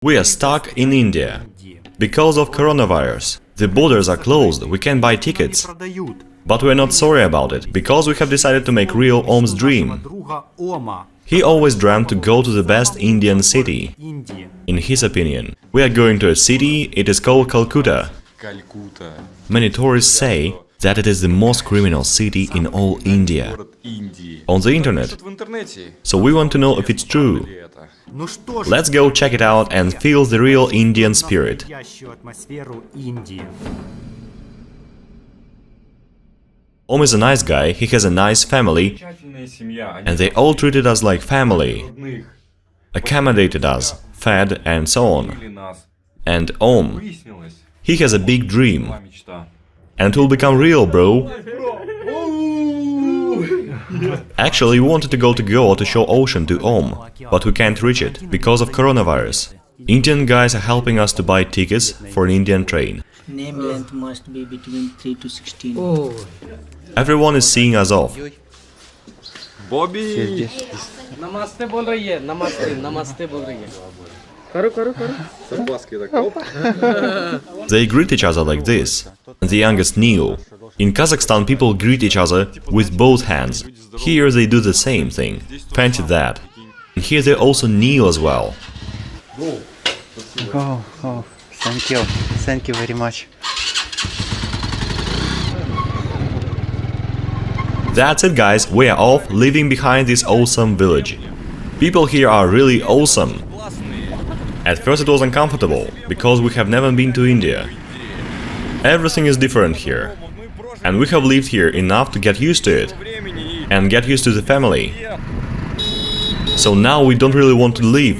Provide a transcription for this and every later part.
We are stuck in India. Because of coronavirus. The borders are closed, we can't buy tickets. But we're not sorry about it, because we have decided to make real Om's dream. He always dreamt to go to the best Indian city. In his opinion. We are going to a city, it is called Calcutta. Many tourists say that it is the most criminal city in all India. On the internet. So we want to know if it's true. Let's go check it out and feel the real Indian spirit. Om is a nice guy, he has a nice family, and they all treated us like family, accommodated us, fed and so on. And Om, he has a big dream, and it will become real, bro. Actually, we wanted to go to Goa to show ocean to Om, but we can't reach it because of coronavirus. Indian guys are helping us to buy tickets for an Indian train. Name length must be between 3 to 16. Everyone is seeing us off. Bobby! नमस्ते बोल रही है नमस्ते बोल रही है They greet each other like this. The youngest kneel. In Kazakhstan people greet each other with both hands. Here they do the same thing. Fancy that. And here they also kneel as well. Oh, thank you very much. That's it guys, we are off, leaving behind this awesome village. People here are really awesome. At first it was uncomfortable, because we have never been to India. Everything is different here. And we have lived here enough to get used to it. And get used to the family. So now we don't really want to leave.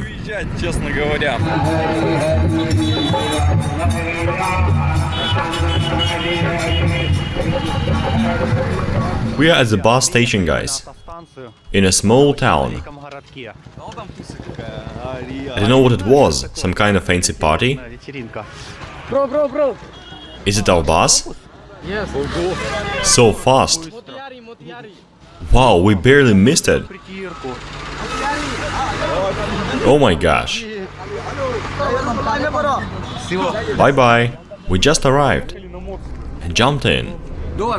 We are at the bus station, guys. In a small town. I don't know what it was. Some kind of fancy party? Bro. Is it our bus? Yes. So fast. Wow, we barely missed it. Oh my gosh. Bye bye. We just arrived. And jumped in. No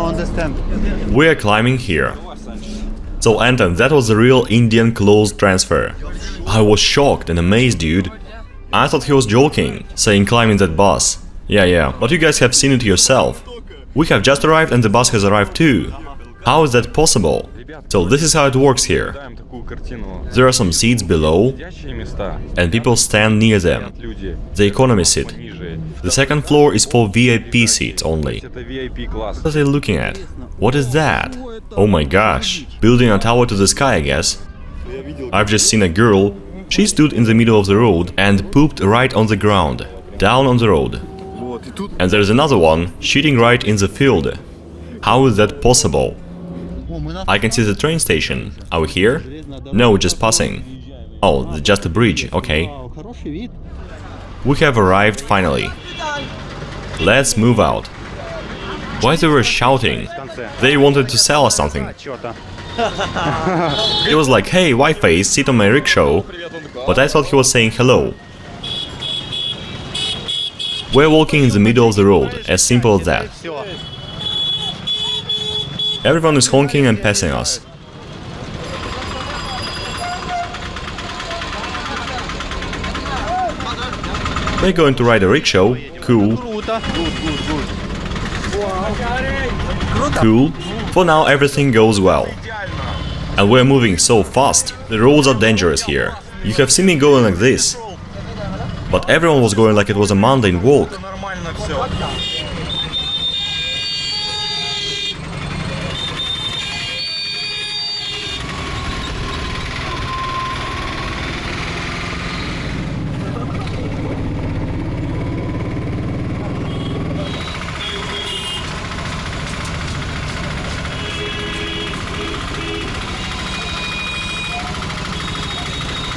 understand. We are climbing here. So Anton, that was the real Indian clothes transfer. I was shocked and amazed, dude. I thought he was joking, saying climbing that bus. Yeah, but you guys have seen it yourself. We have just arrived and the bus has arrived too. How is that possible? So this is how it works here. There are some seats below, and people stand near them. The economy seat. The second floor is for VIP seats only. What are they looking at? What is that? Oh my gosh. Building a tower to the sky, I guess. I've just seen a girl. She stood in the middle of the road and pooped right on the ground. Down on the road. And there's another one shitting right in the field. How is that possible? I can see the train station. Are we here? No, just passing. Oh, just a bridge, okay. We have arrived finally. Let's move out. Why they were shouting? They wanted to sell us something. It was like, hey, whiteface, sit on my rickshaw. But I thought he was saying hello. We're walking in the middle of the road, as simple as that. Everyone is honking and passing us. We're going to ride a rickshaw. Cool. Cool. For now everything goes well. And we're moving so fast. The roads are dangerous here. You have seen me going like this. But everyone was going like it was a mundane walk.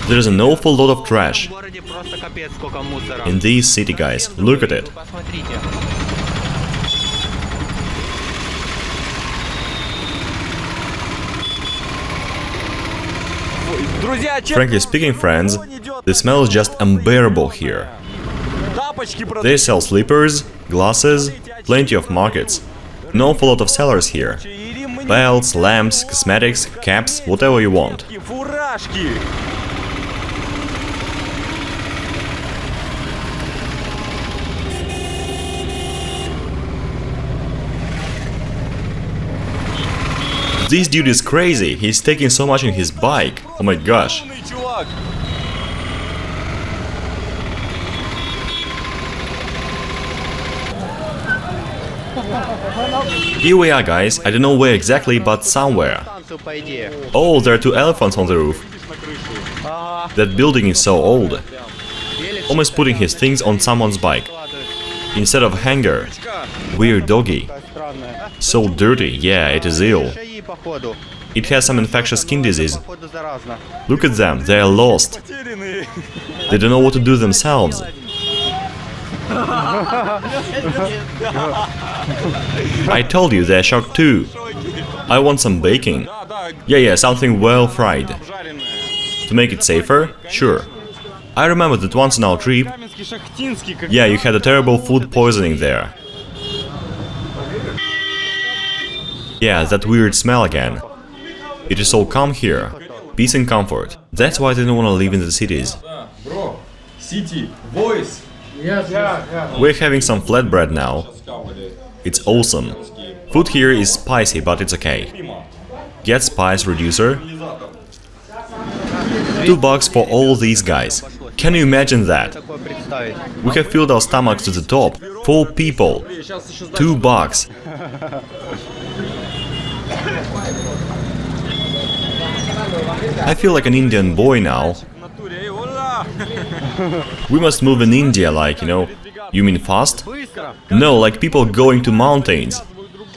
There's an awful lot of trash in this city, guys. Look at it. Frankly speaking, friends, the smell is just unbearable here. They sell slippers, glasses, plenty of markets. An awful lot of sellers here. Belts, lamps, cosmetics, caps, whatever you want. This dude is crazy, he's taking so much in his bike. Oh my gosh. Here we are, guys. I don't know where exactly, but somewhere. Oh, there are two elephants on the roof. That building is so old. Almost putting his things on someone's bike. Instead of hanger. Weird doggy. So dirty, yeah, it is ill. It has some infectious skin disease. Look at them, they are lost. They don't know what to do themselves. I told you they're shocked too. I want some baking. Yeah, something well fried. To make it safer? Sure. I remember that once on our trip, yeah, you had a terrible food poisoning there. Yeah, that weird smell again. It is so calm here. Peace and comfort. That's why they don't want to live in the cities. Bro, city, voice. We're having some flatbread now. It's awesome. Food here is spicy, but it's okay. Get spice reducer. $2 for all these guys. Can you imagine that? We have filled our stomachs to the top. 4 people. $2. I feel like an Indian boy now. We must move in India, like, you know. You mean fast? No, like people going to mountains.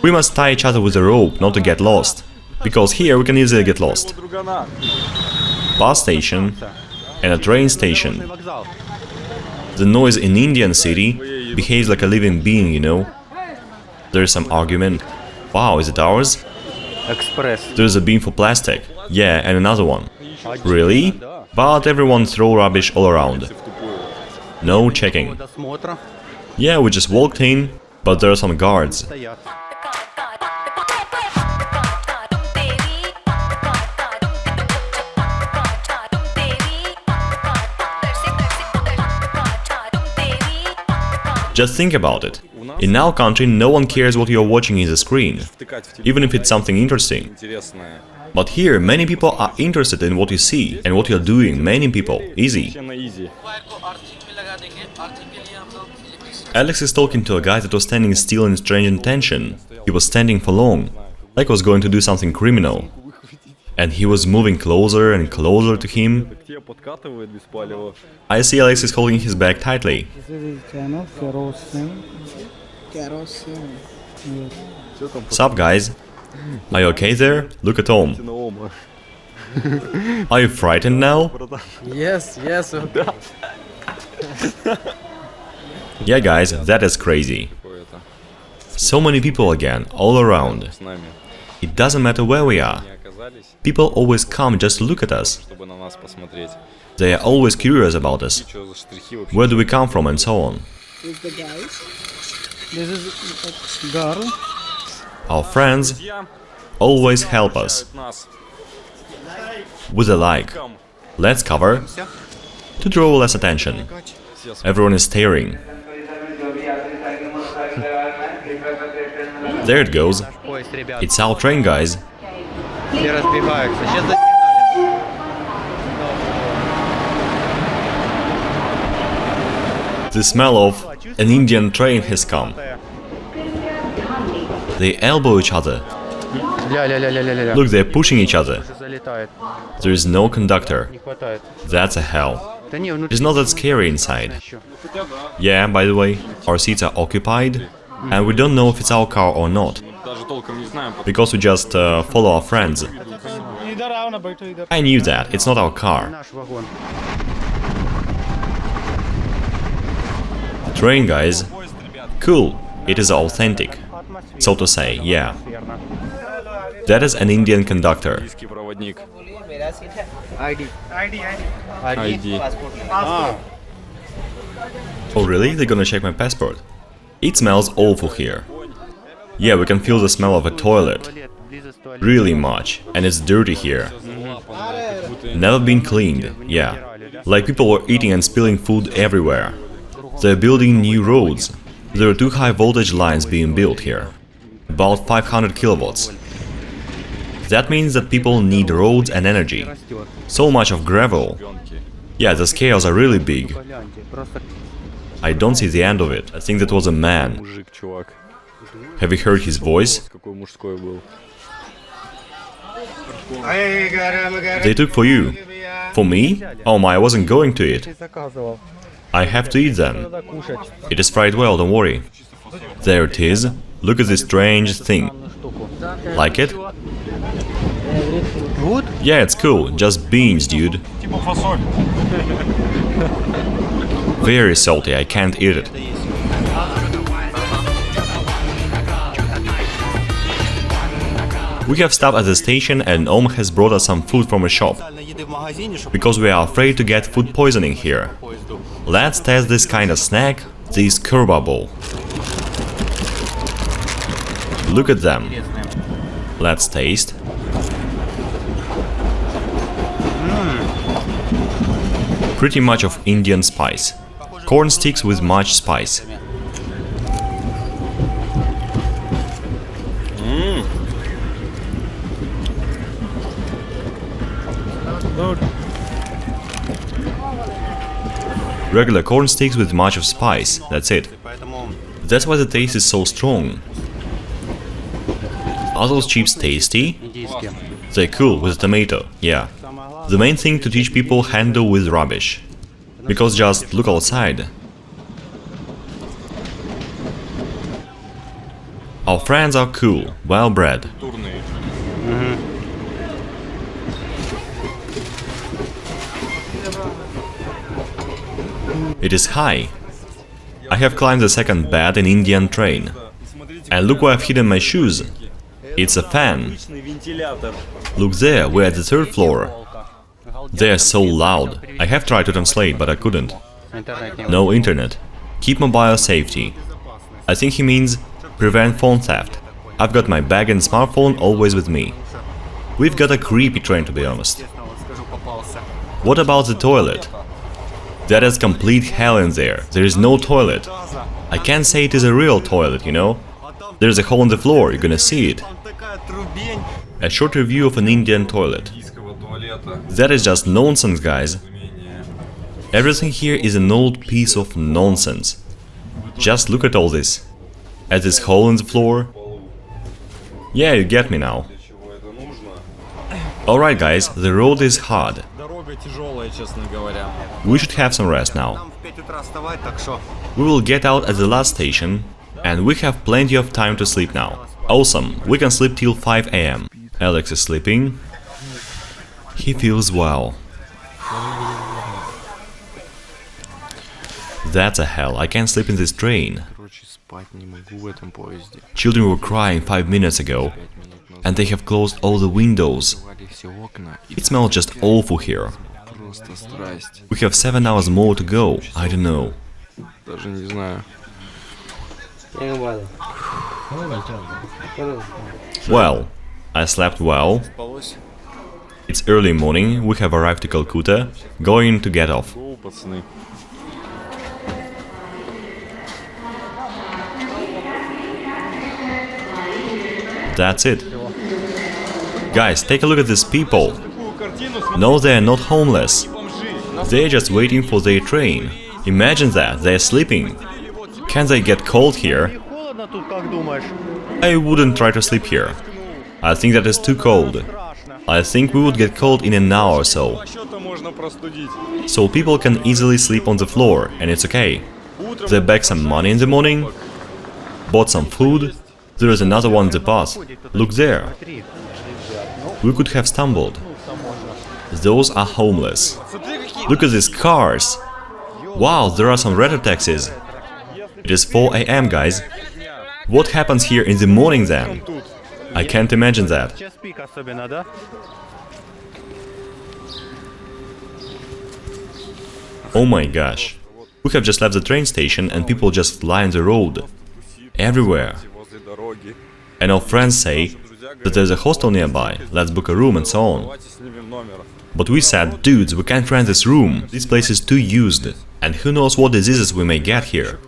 We must tie each other with a rope, not to get lost. Because here we can easily get lost. Bus station and a train station. The noise in Indian city behaves like a living being, you know. There's some argument. Wow, is it ours? Express. There's a bin for plastic. Yeah, and another one. Really? But everyone throw rubbish all around. No checking. Yeah, we just walked in, but there are some guards. Just think about it. In our country, no one cares what you're watching in the screen, even if it's something interesting. But here, many people are interested in what you see and what you're doing. Many people. Easy. Alex is talking to a guy that was standing still in strange intention. He was standing for long, like he was going to do something criminal. And he was moving closer and closer to him. I see Alex is holding his bag tightly. Sup, guys? Are you okay there? Look at home. Are you frightened now? Yes. Yeah, guys, that is crazy. So many people again, all around. It doesn't matter where we are. People always come just to look at us. They are always curious about us. Where do we come from and so on. This is girl. Our friends always help us. With a like. Let's cover. To draw less attention. Everyone is staring. There it goes. It's our train, guys. The smell of an Indian train has come. They elbow each other. Look, they're pushing each other. There is no conductor. That's a hell. It's not that scary inside. Yeah, by the way, our seats are occupied, and we don't know if it's our car or not. Because we just follow our friends. I knew that, it's not our car. Train, guys. Cool, it is authentic. So to say, yeah. That is an Indian conductor. ID. ID. Oh really? They're gonna check my passport. It smells awful here. Yeah, we can feel the smell of a toilet. Really much. And it's dirty here. Never been cleaned, yeah. Like people were eating and spilling food everywhere. They're building new roads. There are 2 high voltage lines being built here. About 500 kilowatts. That means that people need roads and energy. So much of gravel. Yeah, the scales are really big. I don't see the end of it. I think that was a man. Мужик, чувак. Have you heard his voice? Какой мужской был. They took for you. For me? Oh my, I wasn't going to eat. I have to eat them. It is fried well, don't worry. There it is. Look at this strange thing. Like it? Good? Yeah, it's cool. Just beans, dude. Very salty, I can't eat it. We have stopped at the station and Om has brought us some food from a shop. Because we are afraid to get food poisoning here. Let's test this kind of snack, this kerbable. Look at them. Let's taste. Pretty much of Indian spice. Corn sticks with much spice. Regular corn sticks with much of spice, that's it. That's why the taste is so strong. Are those chips tasty? They're cool with tomato, yeah. The main thing to teach people handle with rubbish. Because just look outside. Our friends are cool, well bred. It is high. I have climbed the second bed in Indian train. And look where I've hidden my shoes. It's a fan. Look there, we're at the 3rd floor. They're so loud. I have tried to translate, but I couldn't. No internet. Keep mobile safety. I think he means prevent phone theft. I've got my bag and smartphone always with me. We've got a creepy train, to be honest. What about the toilet? That is complete hell in there. There is no toilet. I can't say it is a real toilet, you know? There's a hole in the floor, you're gonna see it. A short review of an Indian toilet. That is just nonsense, guys. Everything here is an old piece of nonsense. Just look at all this. At this hole in the floor. Yeah, you get me now. Alright guys, the road is hard. We should have some rest now. We will get out at the last station, and we have plenty of time to sleep now. Awesome, we can sleep till 5 AM. Alex is sleeping. He feels well. That's a hell, I can't sleep in this train. Children were crying 5 minutes ago, and they have closed all the windows. It smells just awful here. We have 7 hours more to go, I don't know. Well, I slept well. It's early morning, we have arrived to Calcutta, going to get off. That's it. Guys, take a look at these people. No, they're not homeless. They're just waiting for their train. Imagine that, they're sleeping. Can they get cold here? I wouldn't try to sleep here. I think that is too cold. I think we would get cold in an hour or so. So people can easily sleep on the floor, and it's okay. They bag some money in the morning, bought some food. There is another one in the path. Look there. We could have stumbled. Those are homeless. Look at these cars. Wow, there are some red taxis. It is 4 AM, guys. What happens here in the morning then? I can't imagine that. Oh my gosh. We have just left the train station and people just line the road. Everywhere. And our friends say that there's a hostel nearby, let's book a room and so on. But we said, dudes, we can't rent this room, this place is too used. And who knows what diseases we may get here.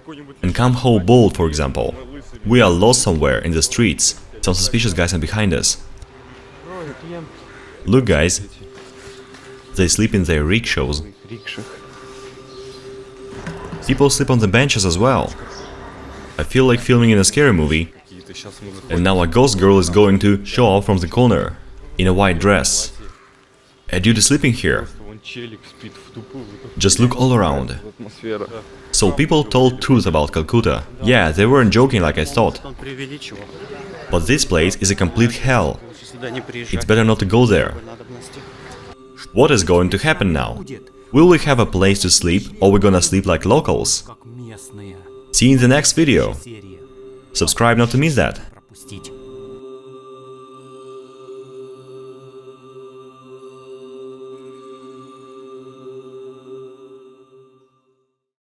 And come home bold, for example. We are lost somewhere in the streets. Some suspicious guys are behind us. Look guys, they sleep in their rickshaws. People sleep on the benches as well. I feel like filming in a scary movie. And now a ghost girl is going to show up from the corner, in a white dress. A dude is sleeping here. Just look all around. So people told truth about Calcutta. Yeah, they weren't joking like I thought. But this place is a complete hell. It's better not to go there. What is going to happen now? Will we have a place to sleep, or we're gonna sleep like locals? See you in the next video. Subscribe not to miss that.